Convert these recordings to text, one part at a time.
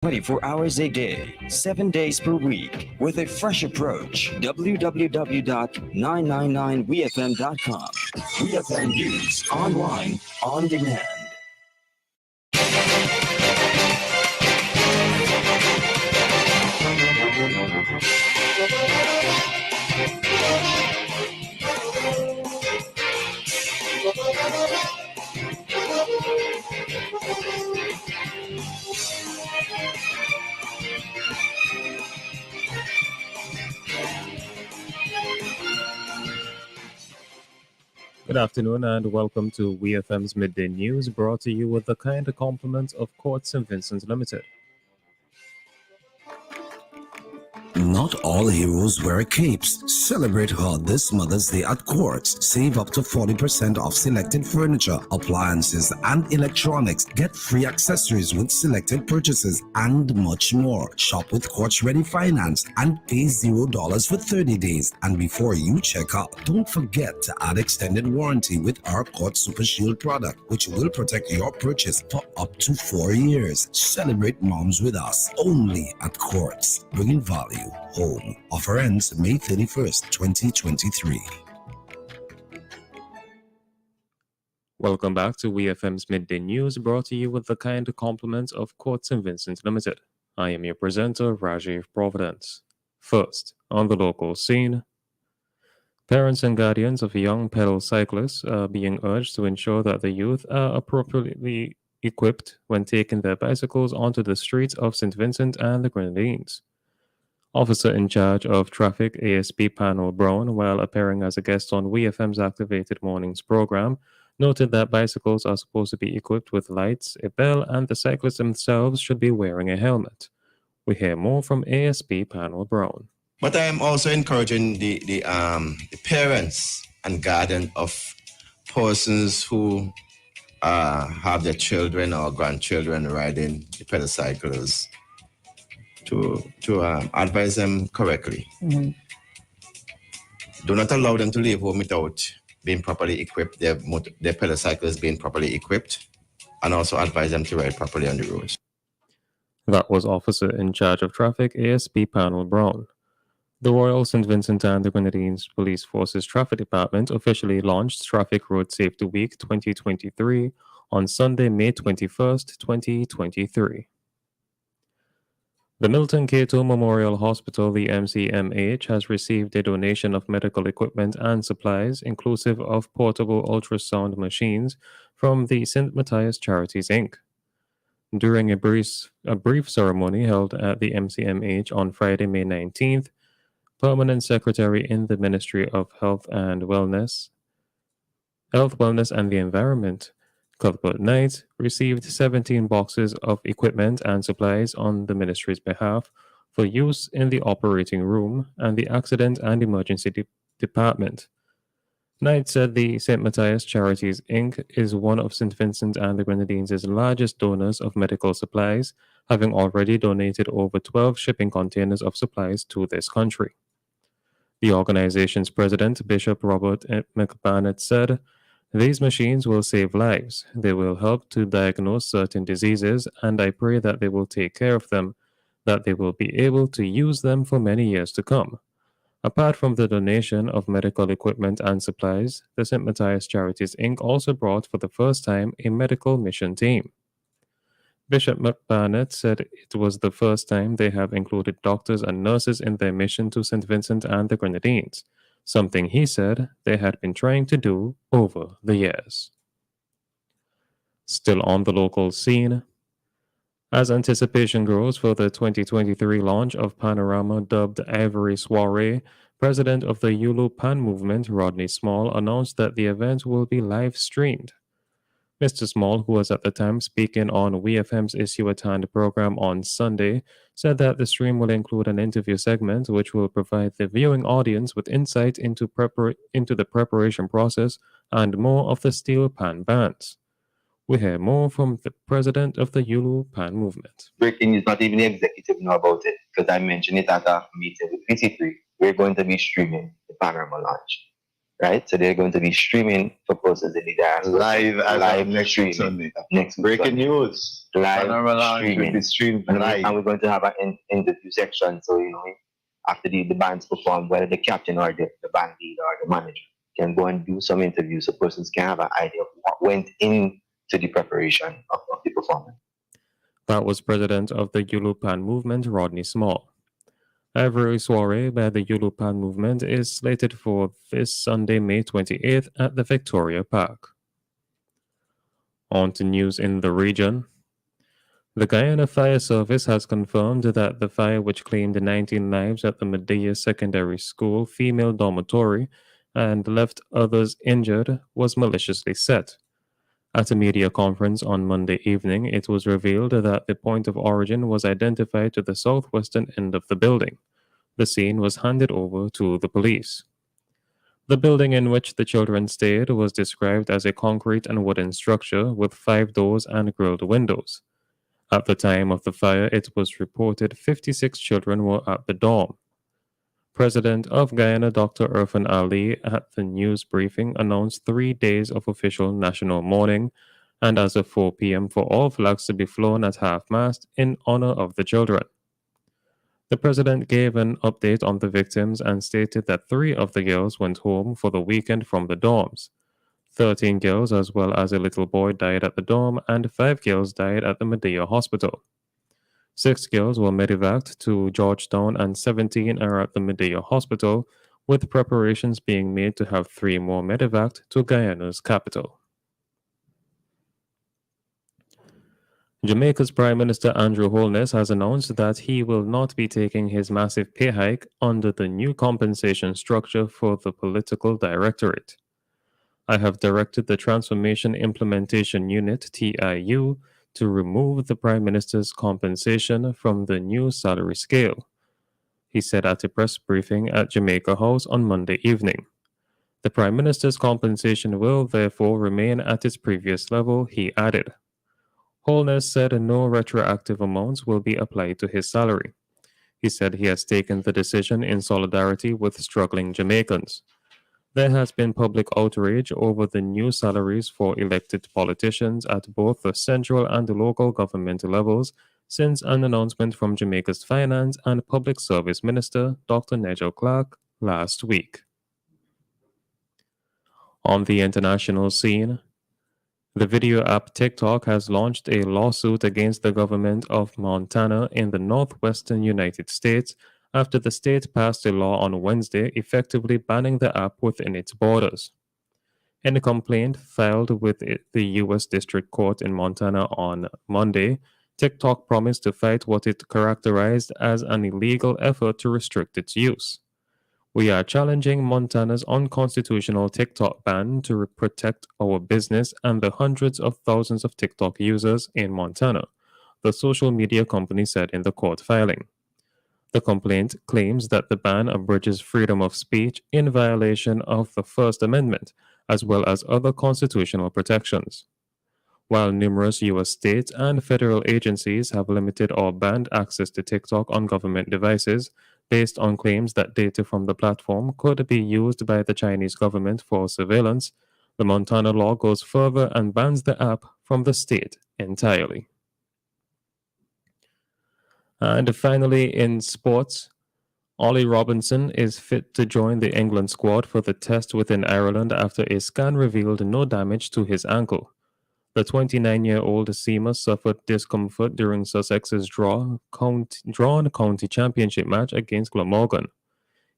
24 hours a day, 7 days per week, with a fresh approach. www.999wefm.com. WeFM News, online, on demand. Good afternoon and welcome to WEFM's Midday News, brought to you with the kind compliments of Court St. Vincent Limited. Not all heroes wear capes. Celebrate her this Mother's Day at Quartz. Save up to 40% off selected furniture, appliances, and electronics. Get free accessories with selected purchases and much more. Shop with Quartz Ready Finance and pay $0 for 30 days. And before you check out, don't forget to add extended warranty with our Quartz Super Shield product, which will protect your purchase for up to 4 years. Celebrate moms with us only at Quartz, bringing value home. Offer ends May 31st, 2023. Welcome back to WeFM's Midday News, brought to you with the kind compliments of Court St. Vincent Limited. I am your presenter, Rajiv Providence. First, on the local scene, parents and guardians of young pedal cyclists are being urged to ensure that the youth are appropriately equipped when taking their bicycles onto the streets of St. Vincent and the Grenadines. Officer in charge of traffic ASP Panel Brown, while appearing as a guest on WeFM's Activated Mornings program, noted that bicycles are supposed to be equipped with lights, a bell, and the cyclists themselves should be wearing a helmet. We hear more from ASP Panel Brown. But I am also encouraging the parents and guardians of persons who have their children or grandchildren riding the pedal to advise them correctly. Mm-hmm. Do not allow them to leave home without being properly equipped, their pedal cycles being properly equipped, and also advise them to ride properly on the roads. That was Officer in charge of traffic ASP Panel Brown. The Royal St. Vincent and the Grenadines Police Forces Traffic Department officially launched Traffic Road Safety Week 2023 on Sunday, May 21st, 2023. The Milton Cato Memorial Hospital, the MCMH, has received a donation of medical equipment and supplies, inclusive of portable ultrasound machines, from the St. Matthias Charities, Inc. During a brief ceremony held at the MCMH on Friday, May 19th, Permanent Secretary in the Ministry of Health, Wellness and the Environment, Cuthbert Knight, received 17 boxes of equipment and supplies on the ministry's behalf for use in the operating room and the Accident and Emergency Department. Knight said the St. Matthias Charities, Inc. is one of St. Vincent and the Grenadines' largest donors of medical supplies, having already donated over 12 shipping containers of supplies to this country. The organization's president, Bishop Robert McBarnett, said, "These machines will save lives. They will help to diagnose certain diseases, and I pray that they will take care of them, that they will be able to use them for many years to come." Apart from the donation of medical equipment and supplies, the St. Matthias Charities, Inc. also brought for the first time a medical mission team. Bishop McBarnett said it was the first time they have included doctors and nurses in their mission to St. Vincent and the Grenadines, something he said they had been trying to do over the years. Still on the local scene, as anticipation grows for the 2023 launch of Panorama dubbed Ivory Soiree, President of the Yulu Pan Movement, Rodney Small, announced that the event will be live streamed. Mr. Small, who was at the time speaking on WeFM's Issue at Hand program on Sunday, said that the stream will include an interview segment which will provide the viewing audience with insight into the preparation process and more of the steel pan bands. We hear more from the president of the Yulu Pan Movement. Breaking is not even the executive know about it, because I mentioned it at a meeting with 53. We're going to be streaming the Panorama launch. right? So they're going to be streaming for persons in the diaspora. Live as Live of next week streaming. Sunday. Next week Breaking Sunday. news. Live Panorama Lounge will streaming. be streamed And live. we're going to have an interview section. So, after the bands perform, whether the captain or the band leader or the manager can go and do some interviews so persons can have an idea of what went into the preparation of the performance. That was President of the Yulupan Movement, Rodney Small. Every soiree by the Yulupan Movement is slated for this Sunday, May 28th at the Victoria Park. On to news in the region. The Guyana Fire Service has confirmed that the fire which claimed 19 lives at the Midday Secondary School female dormitory and left others injured was maliciously set. At a media conference on Monday evening, it was revealed that the point of origin was identified to the southwestern end of the building. The scene was handed over to the police. The building in which the children stayed was described as a concrete and wooden structure with 5 doors and grilled windows. At the time of the fire, it was reported 56 children were at the dorm. President of Guyana, Dr. Irfan Ali, at the news briefing announced 3 days of official national mourning and as of 4 p.m. for all flags to be flown at half-mast in honor of the children. The president gave an update on the victims and stated that 3 of the girls went home for the weekend from the dorms. 13 girls as well as a little boy died at the dorm and 5 girls died at the Medea Hospital. 6 girls were medevaced to Georgetown and 17 are at the Medea Hospital, with preparations being made to have 3 more medevaced to Guyana's capital. Jamaica's Prime Minister Andrew Holness has announced that he will not be taking his massive pay hike under the new compensation structure for the political directorate. I have directed the Transformation Implementation Unit, TIU, to remove the Prime Minister's compensation from the new salary scale, he said at a press briefing at Jamaica House on Monday evening. The Prime Minister's compensation will therefore remain at its previous level, he added. Holness said no retroactive amounts will be applied to his salary. He said he has taken the decision in solidarity with struggling Jamaicans. There has been public outrage over the new salaries for elected politicians at both the central and local government levels since an announcement from Jamaica's Finance and Public Service Minister, Dr. Nigel Clark, last week. On the international scene, the video app TikTok has launched a lawsuit against the government of Montana in the northwestern United States after the state passed a law on Wednesday effectively banning the app within its borders. In a complaint filed with the U.S. District Court in Montana on Monday, TikTok promised to fight what it characterized as an illegal effort to restrict its use. We are challenging Montana's unconstitutional TikTok ban to protect our business and the hundreds of thousands of TikTok users in Montana, the social media company said in the court filing. The complaint claims that the ban abridges freedom of speech in violation of the First Amendment, as well as other constitutional protections. While numerous U.S. states and federal agencies have limited or banned access to TikTok on government devices based on claims that data from the platform could be used by the Chinese government for surveillance, the Montana law goes further and bans the app from the state entirely. And finally, in sports, Ollie Robinson is fit to join the England squad for the test within Ireland after a scan revealed no damage to his ankle. The 29-year-old seamer suffered discomfort during Sussex's drawn county championship match against Glamorgan.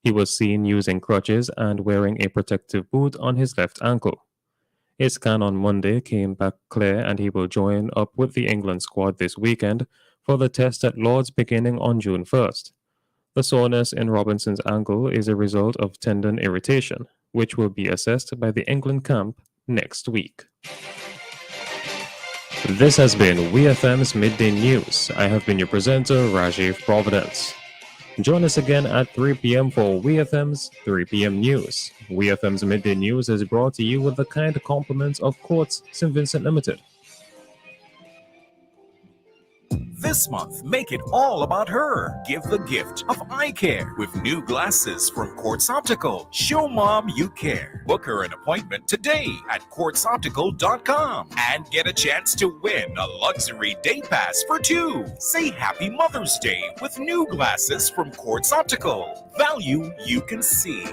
He was seen using crutches and wearing a protective boot on his left ankle. A scan on Monday came back clear and he will join up with the England squad this weekend for the test at Lord's beginning on June 1st. The soreness in Robinson's ankle is a result of tendon irritation, which will be assessed by the England camp next week. This has been WEFM's Midday News. I have been your presenter, Rajiv Providence. Join us again at 3 p.m. for WEFM's 3 p.m. News. WEFM's Midday News is brought to you with the kind compliments of Courts St. Vincent Limited. This month, make it all about her. Give the gift of eye care with new glasses from Quartz Optical. Show mom you care. Book her an appointment today at quartzoptical.com and get a chance to win a luxury day pass for two. Say Happy Mother's Day with new glasses from Quartz Optical. Value you can see.